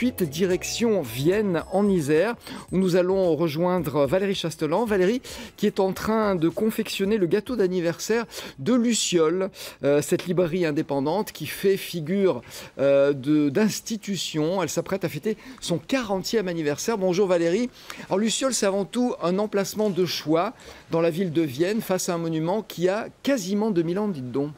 suite, direction Vienne, en Isère, où nous allons rejoindre Valérie Chastelan. Valérie, qui est en train de confectionner le gâteau d'anniversaire de Luciole, cette librairie indépendante qui fait figure d'institution. Elle s'apprête à fêter son 40e anniversaire. Bonjour Valérie. Alors Luciole, c'est avant tout un emplacement de choix dans la ville de Vienne, face à un monument qui a quasiment 2000 ans, dites donc.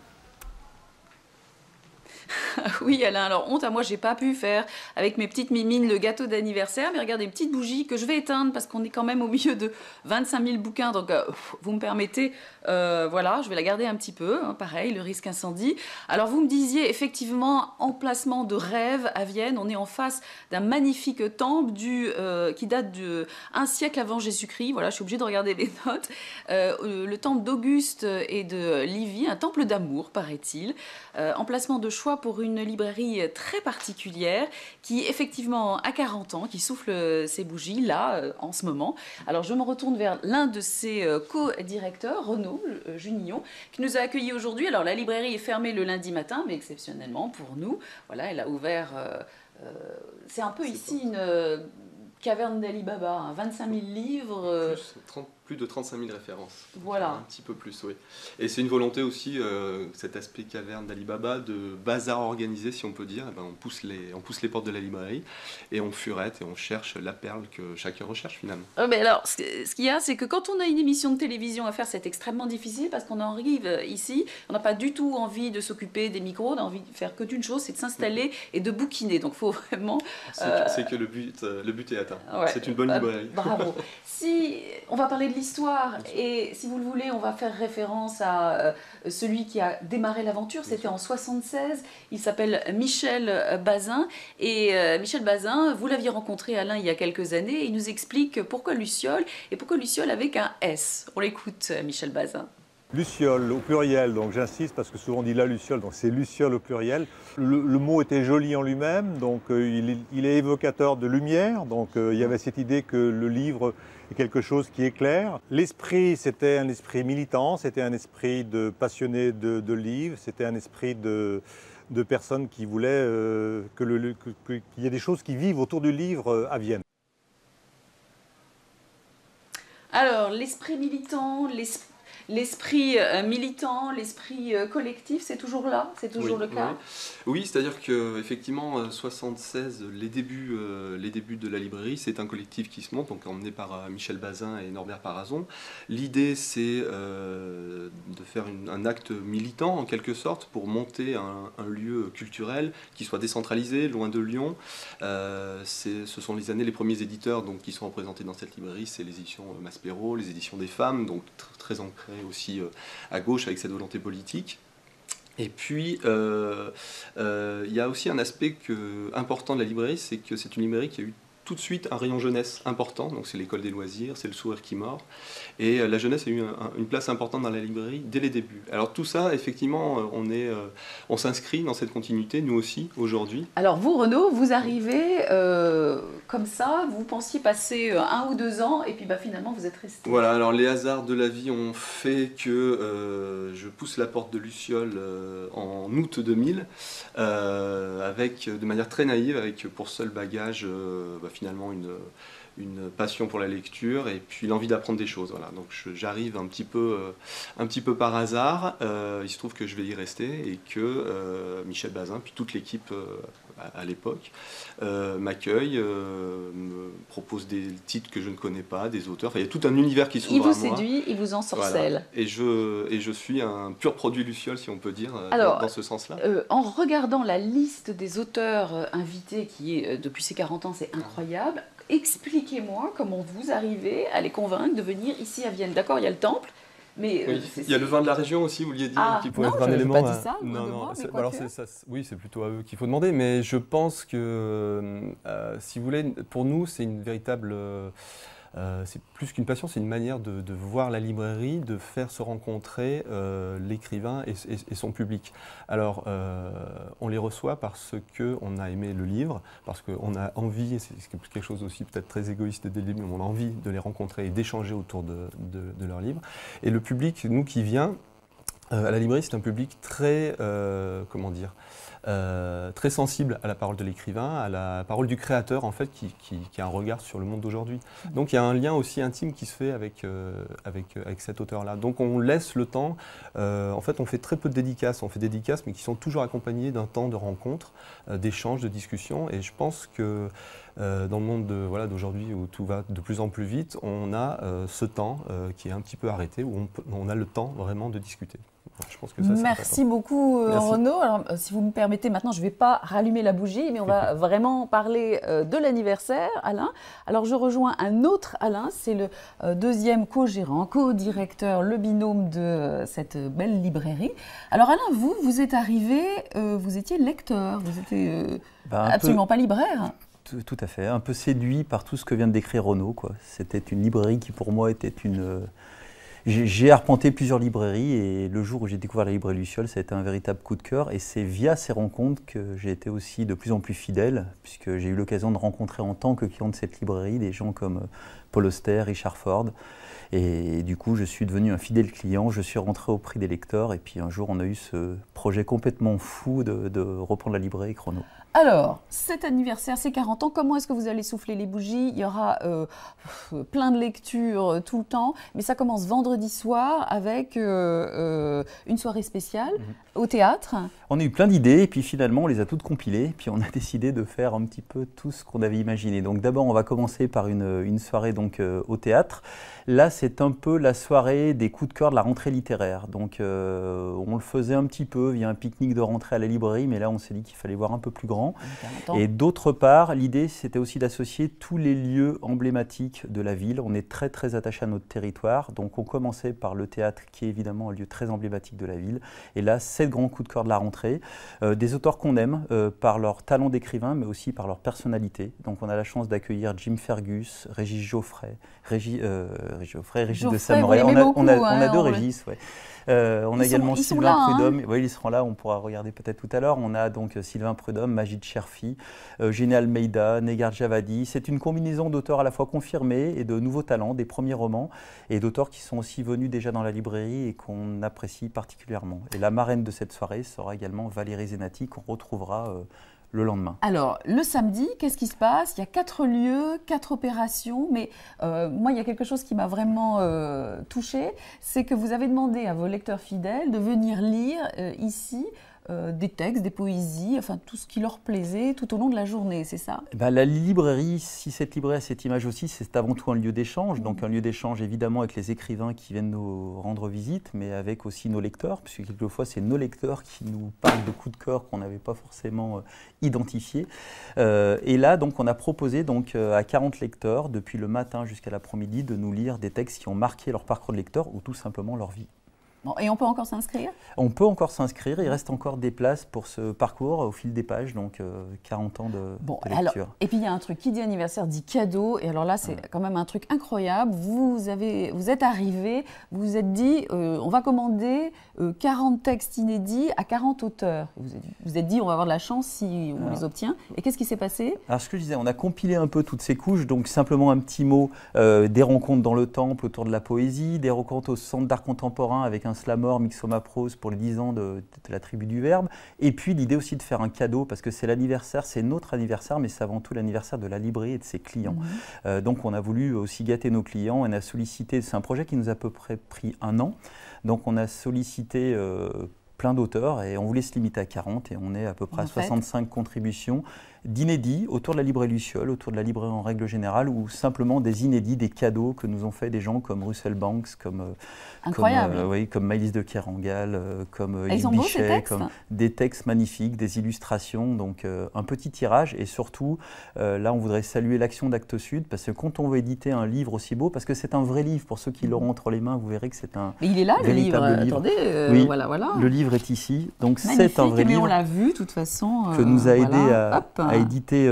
Oui Alain, alors honte à moi, j'ai pas pu faire avec mes petites mimines le gâteau d'anniversaire, mais regardez, une petite bougie que je vais éteindre parce qu'on est quand même au milieu de 25 000 bouquins, donc vous me permettez, voilà, je vais la garder un petit peu, hein, pareil, le risque incendie. Alors vous me disiez effectivement, emplacement de rêve à Vienne, on est en face d'un magnifique temple qui date de 1 siècle avant Jésus-Christ, voilà, je suis obligée de regarder les notes, le temple d'Auguste et de Livie, un temple d'amour, paraît-il, emplacement de choix pour une librairie très particulière qui effectivement a 40 ans, qui souffle ses bougies là en ce moment. Alors je me retourne vers l'un de ses co-directeurs, Renaud Junillon, qui nous a accueillis aujourd'hui. Alors la librairie est fermée le lundi matin, mais exceptionnellement pour nous, voilà, elle a ouvert, c'est un peu ici une caverne d'Ali Baba, hein, 25 000 livres. Plus de 35 000 références. Voilà. Un petit peu plus, oui. Et c'est une volonté aussi, cet aspect caverne d'Ali Baba, de bazar organisé, si on peut dire. Eh ben, on pousse les portes de la librairie et on furette et on cherche la perle que chacun recherche finalement. Mais alors, ce qu'il y a, c'est que quand on a une émission de télévision à faire, c'est extrêmement difficile parce qu'on arrive ici, on n'a pas du tout envie de s'occuper des micros, on a envie de faire que d'une chose, c'est de s'installer et de bouquiner. Donc, il faut vraiment... C'est que le but est atteint. Ouais. C'est une bonne librairie. Bravo. Si on va parler de l'histoire et si vous le voulez, on va faire référence à celui qui a démarré l'aventure, c'était en 76, il s'appelle Michel Bazin et Michel Bazin, vous l'aviez rencontré Alain il y a quelques années et il nous explique pourquoi Luciole et pourquoi Luciole avec un S. On l'écoute Michel Bazin. Luciole au pluriel, donc j'insiste parce que souvent on dit la Luciole, donc c'est Luciole au pluriel. Le mot était joli en lui-même, donc il est évocateur de lumière, donc il y avait cette idée que le livre est quelque chose qui éclaire. L'esprit, c'était un esprit militant, c'était un esprit de passionnés de livres, c'était un esprit de personnes qui voulaient qu'il y ait des choses qui vivent autour du livre à Vienne. Alors, l'esprit militant, l'esprit militant, l'esprit collectif, c'est toujours là, c'est toujours le cas. Oui, c'est-à-dire qu'effectivement, 76, les débuts de la librairie, c'est un collectif qui se monte, donc emmené par Michel Bazin et Norbert Parazon. L'idée, c'est de faire un acte militant, en quelque sorte, pour monter un lieu culturel qui soit décentralisé, loin de Lyon. Ce sont les premiers éditeurs donc, qui sont représentés dans cette librairie, c'est les éditions Maspero, les éditions des femmes, donc très ancrées aussi à gauche avec cette volonté politique. Et puis, il y a aussi un aspect important de la librairie, c'est que c'est une librairie qui a eu tout de suite un rayon jeunesse important, donc c'est l'école des loisirs, c'est le sourire qui mord, et la jeunesse a eu une place importante dans la librairie dès les débuts. Alors tout ça, effectivement, on s'inscrit dans cette continuité, nous aussi, aujourd'hui. Alors vous, Renaud, vous arrivez comme ça, vous pensiez passer 1 ou 2 ans, et puis finalement vous êtes resté. Voilà, alors les hasards de la vie ont fait que je pousse la porte de Luciole en août 2000, de manière très naïve, avec pour seul bagage finalement une passion pour la lecture et puis l'envie d'apprendre des choses. Voilà. Donc j'arrive un petit peu par hasard, il se trouve que je vais y rester et que Michel Bazin, puis toute l'équipe à l'époque, m'accueille, me propose des titres que je ne connais pas, des auteurs, enfin, il y a tout un univers qui s'ouvre à moi. Il vous séduit, il vous ensorcelle. Voilà. Et je suis un pur produit Luciole, si on peut dire, dans ce sens-là. En regardant la liste des auteurs invités, qui est depuis ses 40 ans, c'est incroyable, expliquez-moi comment vous arrivez à les convaincre de venir ici à Vienne. D'accord, il y a le temple, mais... Oui, il y a le vin de la région aussi, vous vouliez dire, qui pourrait être un élément. Pas dit ça, oui, c'est plutôt à eux qu'il faut demander, mais je pense que, si vous voulez, pour nous, c'est une véritable... c'est plus qu'une passion, c'est une manière de voir la librairie, de faire se rencontrer l'écrivain et son public. Alors, on les reçoit parce qu'on a aimé le livre, parce qu'on a envie, et c'est quelque chose aussi peut-être très égoïste dès le début, on a envie de les rencontrer et d'échanger autour de leur livre. Et le public, nous qui vient à la librairie, c'est un public très, comment dire, très sensible à la parole de l'écrivain, à la parole du créateur en fait, qui a un regard sur le monde d'aujourd'hui. Donc il y a un lien aussi intime qui se fait avec cet auteur-là. Donc on laisse le temps, en fait on fait très peu de dédicaces, on fait des dédicaces mais qui sont toujours accompagnées d'un temps de rencontre, d'échange, de discussion, et je pense que dans le monde d'aujourd'hui où tout va de plus en plus vite, on a ce temps qui est un petit peu arrêté, où on a le temps vraiment de discuter. Je pense que ça, merci beaucoup Renaud. Alors, si vous me permettez, maintenant je ne vais pas rallumer la bougie, mais on va vraiment parler de l'anniversaire, Alain. Alors je rejoins un autre Alain, c'est le deuxième co-gérant, co-directeur, le binôme de cette belle librairie. Alors Alain, vous êtes arrivé, vous étiez lecteur, vous étiez absolument pas libraire. Tout à fait, un peu séduit par tout ce que vient de décrire Renaud, quoi. C'était une librairie qui pour moi était une... J'ai arpenté plusieurs librairies et le jour où j'ai découvert la librairie Luciole, ça a été un véritable coup de cœur, et c'est via ces rencontres que j'ai été aussi de plus en plus fidèle, puisque j'ai eu l'occasion de rencontrer en tant que client de cette librairie des gens comme Paul Auster, Richard Ford, et du coup je suis devenu un fidèle client, je suis rentré au prix des lecteurs, et puis un jour on a eu ce projet complètement fou de reprendre la librairie Chrono. Alors, cet anniversaire, c'est 40 ans, comment est-ce que vous allez souffler les bougies? Il y aura plein de lectures tout le temps, mais ça commence vendredi soir avec une soirée spéciale au théâtre. On a eu plein d'idées et puis finalement on les a toutes compilées, puis on a décidé de faire un petit peu tout ce qu'on avait imaginé. Donc d'abord on va commencer par une soirée donc, au théâtre. Là c'est un peu la soirée des coups de cœur de la rentrée littéraire. Donc on le faisait un petit peu via un pique-nique de rentrée à la librairie, mais là on s'est dit qu'il fallait voir un peu plus grand. Et d'autre part, l'idée c'était aussi d'associer tous les lieux emblématiques de la ville. On est très très attaché à notre territoire, donc on commençait par le théâtre qui est évidemment un lieu très emblématique de la ville. Et là, 7 grands coups de cœur de la rentrée, des auteurs qu'on aime par leur talent d'écrivain, mais aussi par leur personnalité. Donc on a la chance d'accueillir Jim Fergus, Régis Geoffrey, Régis de Samoret. On a deux Régis, ouais. On a également Sylvain Prudhomme, oui, ils seront là, on pourra regarder peut-être tout à l'heure. On a donc Sylvain Prudhomme, Majid Cherfi, Géné Almeida, Negar Javadi. C'est une combinaison d'auteurs à la fois confirmés et de nouveaux talents, des premiers romans, et d'auteurs qui sont aussi venus déjà dans la librairie et qu'on apprécie particulièrement. Et la marraine de cette soirée sera également Valérie Zenati, qu'on retrouvera le lendemain. Alors, le samedi, qu'est-ce qui se passe? Il y a 4 lieux, 4 opérations, mais moi, il y a quelque chose qui m'a vraiment touchée, c'est que vous avez demandé à vos lecteurs fidèles de venir lire ici des textes, des poésies, enfin tout ce qui leur plaisait tout au long de la journée, c'est ça? La librairie, si cette librairie a cette image aussi, c'est avant tout un lieu d'échange, donc un lieu d'échange évidemment avec les écrivains qui viennent nous rendre visite, mais avec aussi nos lecteurs, puisque quelquefois c'est nos lecteurs qui nous parlent de coups de cœur qu'on n'avait pas forcément identifiés. Et là, donc, on a proposé donc, à 40 lecteurs, depuis le matin jusqu'à l'après-midi, de nous lire des textes qui ont marqué leur parcours de lecteur ou tout simplement leur vie. Bon, et on peut encore s'inscrire? On peut encore s'inscrire, il reste encore des places pour ce parcours au fil des pages, donc 40 ans de lecture. Alors, et puis il y a un truc, qui dit anniversaire dit cadeau, et alors là c'est quand même un truc incroyable, vous êtes arrivé, vous vous êtes dit on va commander 40 textes inédits à 40 auteurs. Vous vous êtes dit on va avoir de la chance si on les obtient, et qu'est-ce qui s'est passé? Alors ce que je disais, on a compilé un peu toutes ces couches, donc simplement un petit mot, des rencontres dans le temple autour de la poésie, des rencontres au centre d'art contemporain avec un Slamor Mixoma Prose pour les 10 ans de la tribu du Verbe, et puis l'idée aussi de faire un cadeau, parce que c'est l'anniversaire, c'est notre anniversaire, mais c'est avant tout l'anniversaire de la librairie et de ses clients. Donc on a voulu aussi gâter nos clients, on a sollicité, c'est un projet qui nous a à peu près pris 1 an, donc on a sollicité plein d'auteurs et on voulait se limiter à 40 et on est à peu près à 65 contributions d'inédits autour de la librairie Luciole, autour de la librairie en règle générale, ou simplement des inédits, des cadeaux que nous ont fait des gens comme Russell Banks, comme Maëlys de Kerangal, comme Yves Bichet, comme des textes magnifiques, des illustrations, donc un petit tirage, et surtout là on voudrait saluer l'action d'Actes Sud, parce que quand on veut éditer un livre aussi beau, parce que c'est un vrai livre, pour ceux qui l'auront entre les mains, vous verrez que c'est un Mais il est là le livre, attendez, oui, voilà. Le livre est ici, donc c'est un vrai livre. On l'a vu de toute façon. Que nous a aidé à a édité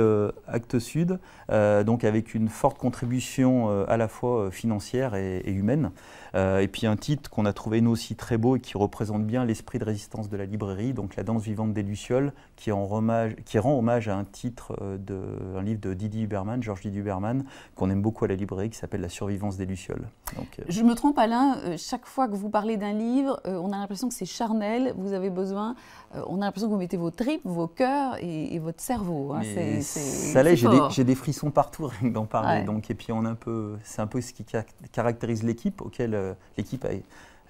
Actes Sud, donc avec une forte contribution à la fois financière et humaine. Et puis un titre qu'on a trouvé nous aussi très beau et qui représente bien l'esprit de résistance de la librairie, donc La danse vivante des Lucioles, qui rend hommage à un titre un livre de Didier Huberman, Georges Didier Huberman, qu'on aime beaucoup à la librairie, qui s'appelle La survivance des Lucioles. Donc, je me trompe Alain, chaque fois que vous parlez d'un livre, on a l'impression que c'est charnel, vous avez besoin, on a l'impression que vous mettez vos tripes, vos cœurs et votre cerveau. Hein. Ça l'est, j'ai des frissons partout rien que d'en parler. Ouais. Donc, et puis c'est un peu ce qui caractérise l'équipe, l'équipe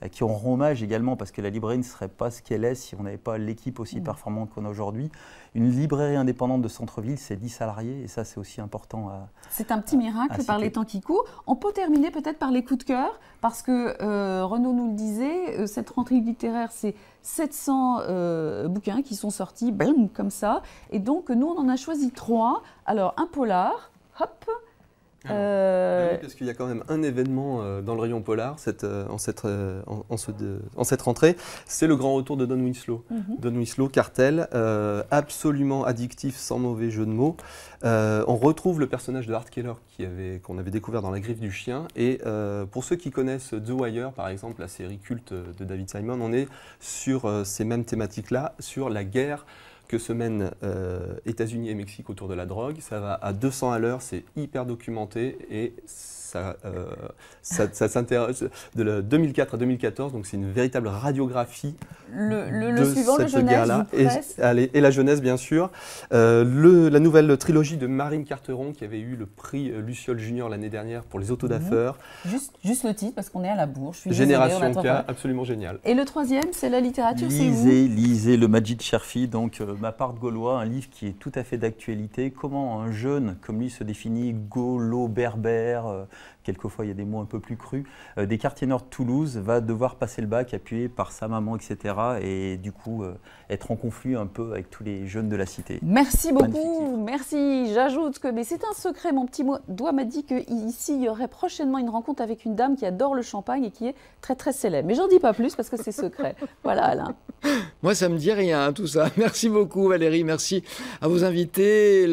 à qui on rend hommage également, parce que la librairie ne serait pas ce qu'elle est si on n'avait pas l'équipe aussi performante qu'on a aujourd'hui. Une librairie indépendante de centre-ville, c'est 10 salariés, et ça c'est aussi important à C'est un petit miracle par les temps qui courent. On peut terminer peut-être par les coups de cœur, parce que Renaud nous le disait, cette rentrée littéraire, c'est 700 bouquins qui sont sortis, bam, comme ça, et donc nous on en a choisi 3. Alors un polar, hop. Parce qu'il y a quand même un événement dans le rayon polar en cette rentrée, c'est le grand retour de Don Winslow. Don Winslow, Cartel, absolument addictif, sans mauvais jeu de mots. On retrouve le personnage de Hart Keller qu'on avait découvert dans La Griffe du Chien. Et pour ceux qui connaissent The Wire, par exemple, la série culte de David Simon, on est sur ces mêmes thématiques-là, sur la guerre que se mènent États-Unis et Mexique autour de la drogue. Ça va à 200 à l'heure, c'est hyper documenté et ça s'intéresse de 2004 à 2014, donc c'est une véritable radiographie le suivant, cette guerre-là. Et la jeunesse, bien sûr. La nouvelle trilogie de Marine Carteron, qui avait eu le prix Luciole Junior l'année dernière pour les autodafeurs. Juste le titre, parce qu'on est à la bourre. Génération K, absolument génial. Et le troisième, c'est la littérature, lisez le Majid Cherfi, donc Ma part de Gaulois, un livre qui est tout à fait d'actualité. Comment un jeune, comme lui se définit, gaulo-berbère, quelquefois il y a des mots un peu plus crus, des quartiers nord de Toulouse, va devoir passer le bac appuyé par sa maman, etc. Et du coup être en conflit un peu avec tous les jeunes de la cité. Merci beaucoup, merci. J'ajoute que, mais c'est un secret, mon petit doigt m'a dit qu'ici il y aurait prochainement une rencontre avec une dame qui adore le champagne et qui est très très célèbre. Mais j'en dis pas plus parce que c'est secret. Voilà Alain. Moi ça me dit rien tout ça. Merci beaucoup Valérie, merci à vos invités.